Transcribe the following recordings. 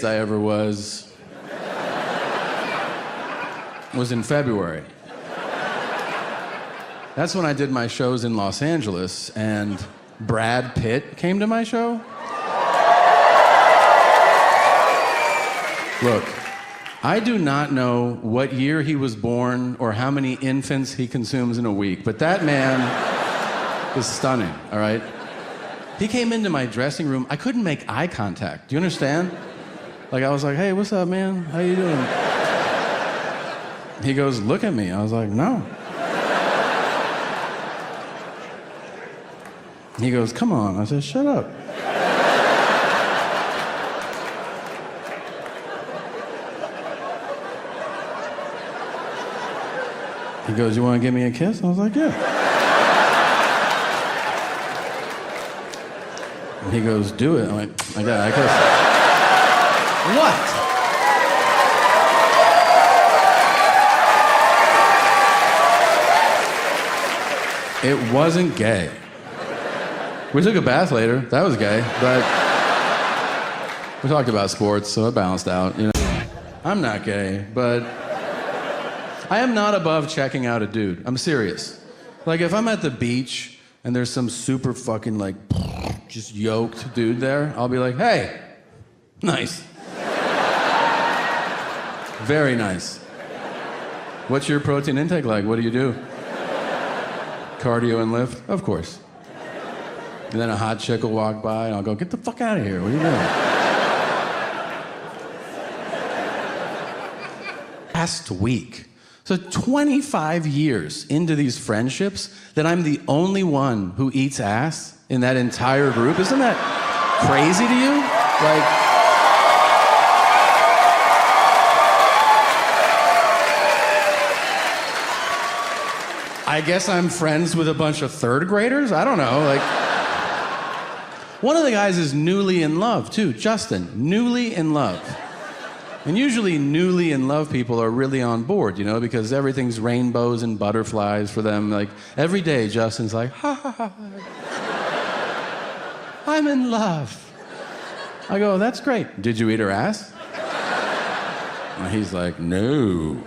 gayest I ever was in February. That's when I did my shows in Los Angeles, and Brad Pitt came to my show. Look, I do not know what year he was born or how many infants he consumes in a week, but that man is stunning, all right? He came into my dressing room. I couldn't make eye contact. Do you understand? Like, I was like, hey, what's up, man? How you doing? He goes, look at me. I was like, no. He goes, come on. I said, shut up. He goes, you want to give me a kiss? I was like, yeah. And he goes, do it. I'm like, I got it. I kiss. What? It wasn't gay. We took a bath later. That was gay, but we talked about sports, so it balanced out. You know, I'm not gay, but I am not above checking out a dude. I'm serious. Like, if I'm at the beach and there's some super fucking, like, just yoked dude there, I'll be like, hey, nice. Very nice. What's your protein intake like? What do you do? Cardio and lift? Of course. And then a hot chick will walk by and I'll go, get the fuck out of here. What are you doing? Last week. So 25 years into these friendships that I'm the only one who eats ass in that entire group. Isn't that crazy to you? Like, I guess I'm friends with a bunch of third graders? I don't know, like. One of the guys is newly in love, too, Justin, newly in love. And usually newly in love people are really on board, you know, because everything's rainbows and butterflies for them. Like, every day Justin's like, ha ha ha, I'm in love. I go, that's great. Did you eat her ass? And he's like, no.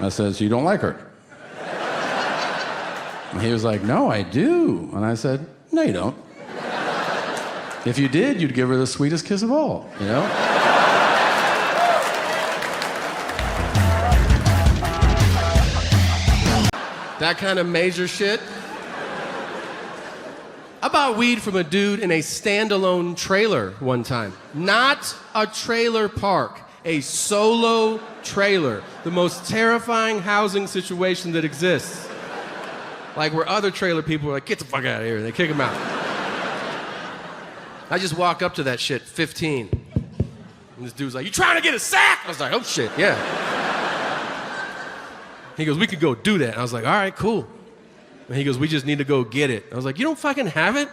I said, so you don't like her? And he was like, no, I do. And I said, no, you don't. If you did, you'd give her the sweetest kiss of all, you know? That kind of major shit. I bought weed from a dude in a standalone trailer one time. Not a trailer park, a solo trailer. The most terrifying housing situation that exists. Like, where other trailer people are like, get the fuck out of here, and they kick him out. I just walk up to that shit, 15. And this dude's like, you trying to get a sack? I was like, oh shit, yeah. He goes, we could go do that. And I was like, all right, cool. And he goes, we just need to go get it. I was like, you don't fucking have it?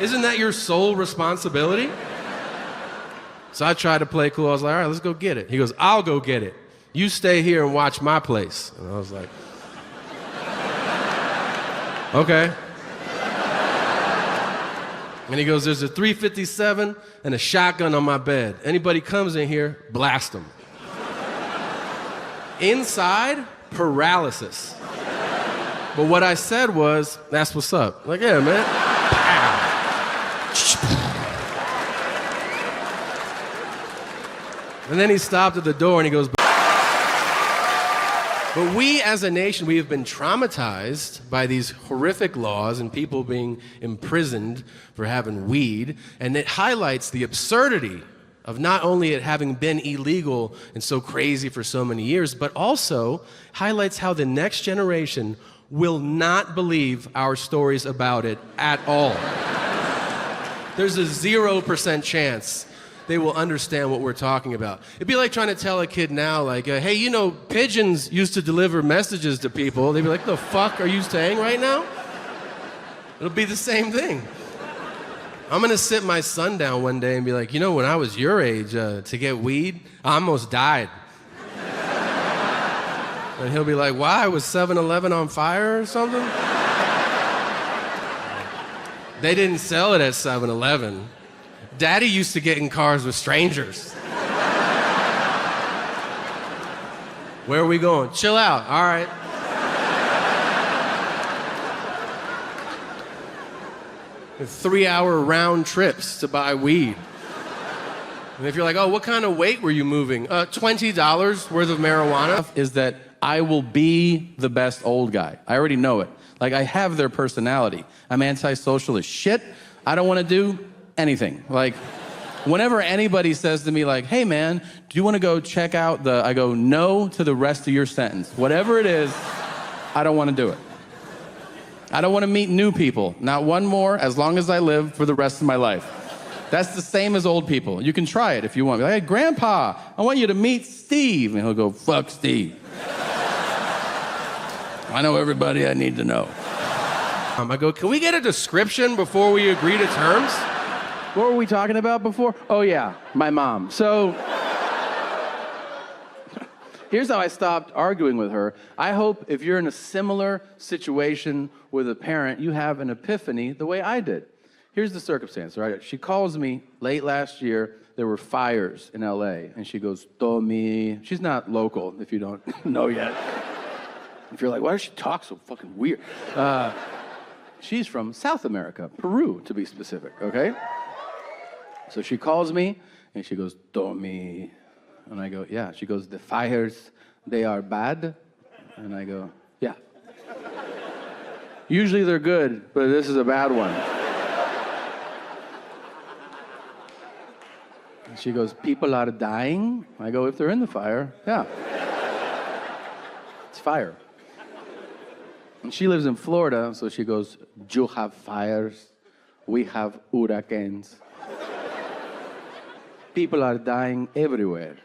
Isn't that your sole responsibility? So I tried to play cool. I was like, all right, let's go get it. He goes, I'll go get it. You stay here and watch my place. And I was like, okay. And he goes, there's a .357 and a shotgun on my bed. Anybody comes in here, blast them. Inside, paralysis. But what I said was, that's what's up. Like, yeah, man. And then he stopped at the door and he goes, but we as a nation, we have been traumatized by these horrific laws and people being imprisoned for having weed, and it highlights the absurdity of not only it having been illegal and so crazy for so many years, but also highlights how the next generation will not believe our stories about it at all. There's a 0% chance they will understand what we're talking about. It'd be like trying to tell a kid now, like, hey, you know, pigeons used to deliver messages to people. They'd be like, the fuck are you saying right now? It'll be the same thing. I'm gonna sit my son down one day and be like, you know, when I was your age, to get weed, I almost died. And he'll be like, why? Was 7-Eleven on fire or something? They didn't sell it at 7-Eleven. Daddy used to get in cars with strangers. Where are we going? Chill out. All right. The 3-hour round trips to buy weed. And if you're like, oh, what kind of weight were you moving? $20 worth of marijuana. Is that I will be the best old guy. I already know it. Like, I have their personality. I'm antisocial as shit. I don't want to do anything. Like, whenever anybody says to me, like, hey, man, do you want to go check out the... I go, no to the rest of your sentence. Whatever it is, I don't want to do it. I don't want to meet new people. Not one more, as long as I live for the rest of my life. That's the same as old people. You can try it if you want. Be like, hey, Grandpa, I want you to meet Steve. And he'll go, fuck Steve. I know everybody I need to know. I go, can we get a description before we agree to terms? What were we talking about before? Oh, yeah, my mom. So here's how I stopped arguing with her. I hope if you're in a similar situation with a parent, you have an epiphany the way I did. Here's the circumstance, right? She calls me late last year. There were fires in LA. And she goes, Tommy. She's not local, if you don't know yet. If you're like, why does she talk so fucking weird? She's from South America, Peru, to be specific, okay? So she calls me, and she goes, Tommy. And I go, yeah. She goes, the fires, they are bad? And I go, yeah. Usually they're good, but this is a bad one. And she goes, people are dying? I go, if they're in the fire, yeah. It's fire. And she lives in Florida, so she goes, you have fires, we have hurricanes. People are dying everywhere.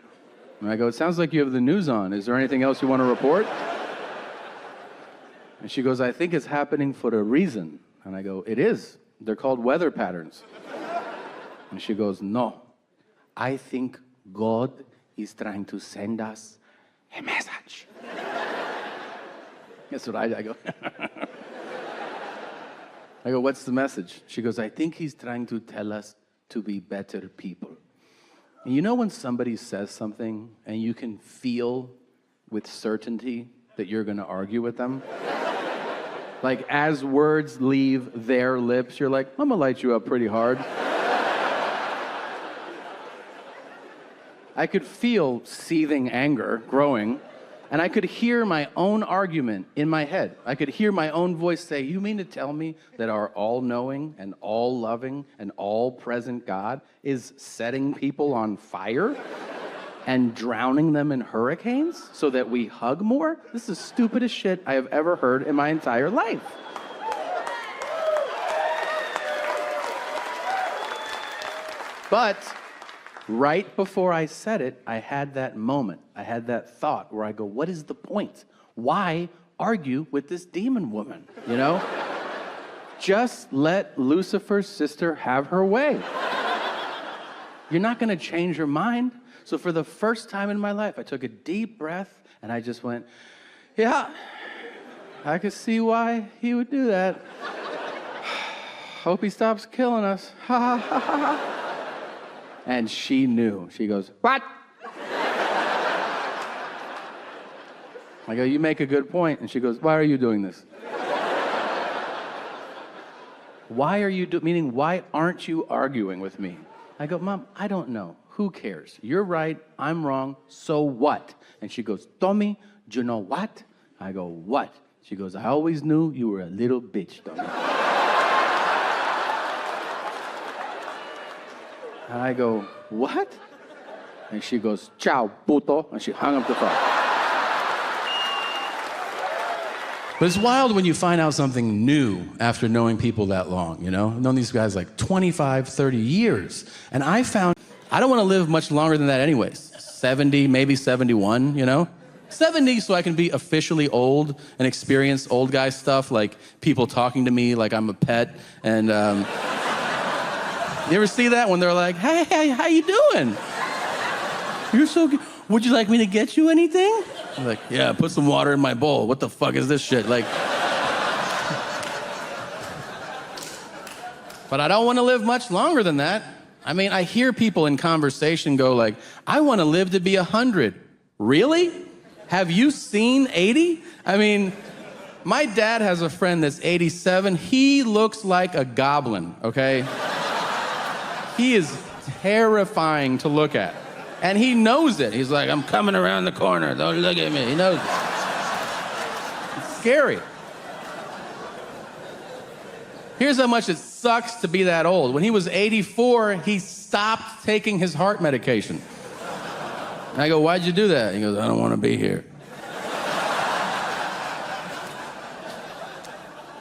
And I go, it sounds like you have the news on. Is there anything else you want to report? And she goes, I think it's happening for a reason. And I go, it is. They're called weather patterns. And she goes, no. I think God is trying to send us a message. That's what I go. I go, what's the message? She goes, I think he's trying to tell us to be better people. And you know when somebody says something and you can feel with certainty that you're going to argue with them? Like, as words leave their lips, you're like, I'm going to light you up pretty hard. I could feel seething anger growing, and I could hear my own argument in my head. I could hear my own voice say, you mean to tell me that our all-knowing and all-loving and all-present God is setting people on fire and drowning them in hurricanes so that we hug more? This is the stupidest shit I have ever heard in my entire life. But right before I said it, I had that moment. I had that thought where I go, what is the point? Why argue with this demon woman, you know? Just let Lucifer's sister have her way. You're not going to change her mind. So for the first time in my life, I took a deep breath and I just went, yeah, I could see why he would do that. Hope he stops killing us. Ha ha ha ha. And she knew. She goes, what? I go, you make a good point. And she goes, why are you doing this? Why are you meaning, why aren't you arguing with me? I go, Mom, I don't know. Who cares? You're right, I'm wrong, so what? And she goes, Tommy, do you know what? I go, what? She goes, I always knew you were a little bitch, Tommy. And I go, what? And she goes, ciao, puto. And she hung up the phone. But it's wild when you find out something new after knowing people that long, you know? I've known these guys like 25, 30 years. And I found, I don't want to live much longer than that anyways. 70, maybe 71, you know? 70 so I can be officially old and experience old guy stuff, like people talking to me like I'm a pet. And you ever see that when they're like, hey, how you doing? You're so good. Would you like me to get you anything? I'm like, yeah, put some water in my bowl. What the fuck is this shit? Like, but I don't want to live much longer than that. I mean, I hear people in conversation go like, I want to live to be 100. Really? Have you seen 80? I mean, my dad has a friend that's 87. He looks like a goblin, okay? He is terrifying to look at. And he knows it. He's like, I'm coming around the corner. Don't look at me. He knows it. It's scary. Here's how much it sucks to be that old. When he was 84, he stopped taking his heart medication. And I go, why'd you do that? He goes, I don't want to be here.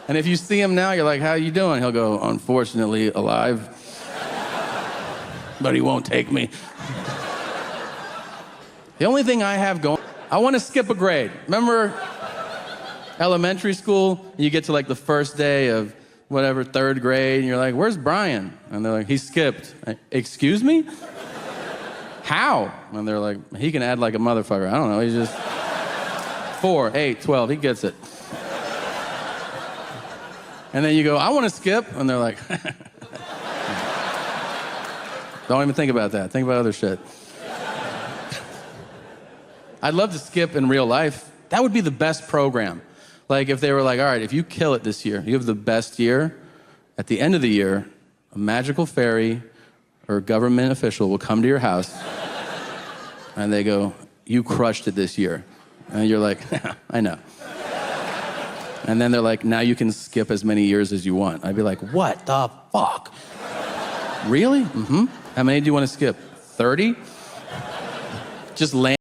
And if you see him now, you're like, how you doing? He'll go, unfortunately, alive. But he won't take me. The only thing I have going, I want to skip a grade. Remember elementary school? You get to like the first day of whatever, third grade, and you're like, where's Brian? And they're like, he skipped. Excuse me? How? And they're like, he can add like a motherfucker. I don't know, he's just 4, 8, 12, he gets it. And then you go, I want to skip. And they're like, don't even think about that. Think about other shit. I'd love to skip in real life. That would be the best program. Like if they were like, all right, if you kill it this year, you have the best year, at the end of the year, a magical fairy or a government official will come to your house and they go, you crushed it this year. And you're like, I know. And then they're like, now you can skip as many years as you want. I'd be like, what the fuck? Really? Mm-hmm. How many do you want to skip? 30? Just land.